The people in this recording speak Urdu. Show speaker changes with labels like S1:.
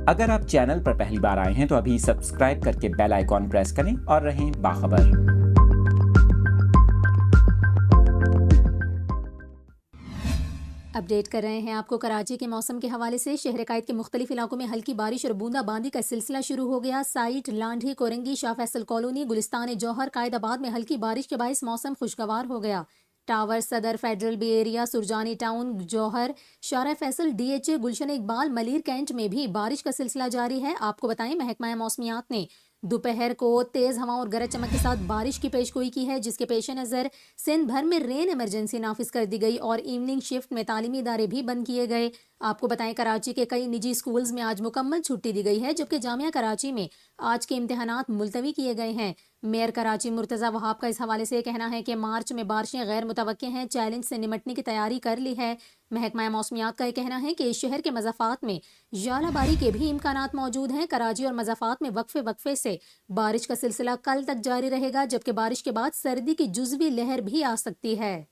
S1: اگر آپ چینل پر پہلی بار آئے ہیں تو ابھی سبسکرائب کر کے بیل آئیکن پریس کریں اور رہیں باخبر۔
S2: اپڈیٹ کر رہے ہیں آپ کو کراچی کے موسم کے حوالے سے۔ شہر قائد کے مختلف علاقوں میں ہلکی بارش اور بوندا باندی کا سلسلہ شروع ہو گیا۔ سائٹ، لانڈھی، کورنگی، شاہ فیصل کالونی، گلستان جوہر، قائد آباد میں ہلکی بارش کے باعث موسم خوشگوار ہو گیا۔ Tower, Saddar, federal B area, Surjani town, Johar, Shara Faisal, D H A, Gulshan Iqbal, Malir cantt میں بھی بارش کا سلسلہ جاری ہے۔ آپ کو بتائیں محکمہ موسمیات نے دوپہر کو تیز ہواؤں اور گرج چمک کے ساتھ بارش کی پیشگوئی کی ہے، جس کے پیش نظر سندھ بھر میں رین ایمرجنسی نافذ کر دی گئی اور ایوننگ شفٹ میں تعلیمی ادارے بھی بند کیے گئے۔ آپ کو بتائیں کراچی کے کئی نجی سکولز میں آج مکمل چھٹی دی گئی ہے، جبکہ جامعہ کراچی میں آج کے امتحانات ملتوی کیے گئے ہیں۔ میئر کراچی مرتضی وہاب کا اس حوالے سے کہنا ہے کہ مارچ میں بارشیں غیر متوقع ہیں، چیلنج سے نمٹنے کی تیاری کر لی ہے۔ محکمہ موسمیات کا یہ کہنا ہے کہ شہر کے مضافات میں ژالہ باری کے بھی امکانات موجود ہیں۔ کراچی اور مضافات میں وقفے سے بارش کا سلسلہ کل تک جاری رہے گا، جبکہ بارش کے بعد سردی کی جزوی لہر بھی آ سکتی ہے۔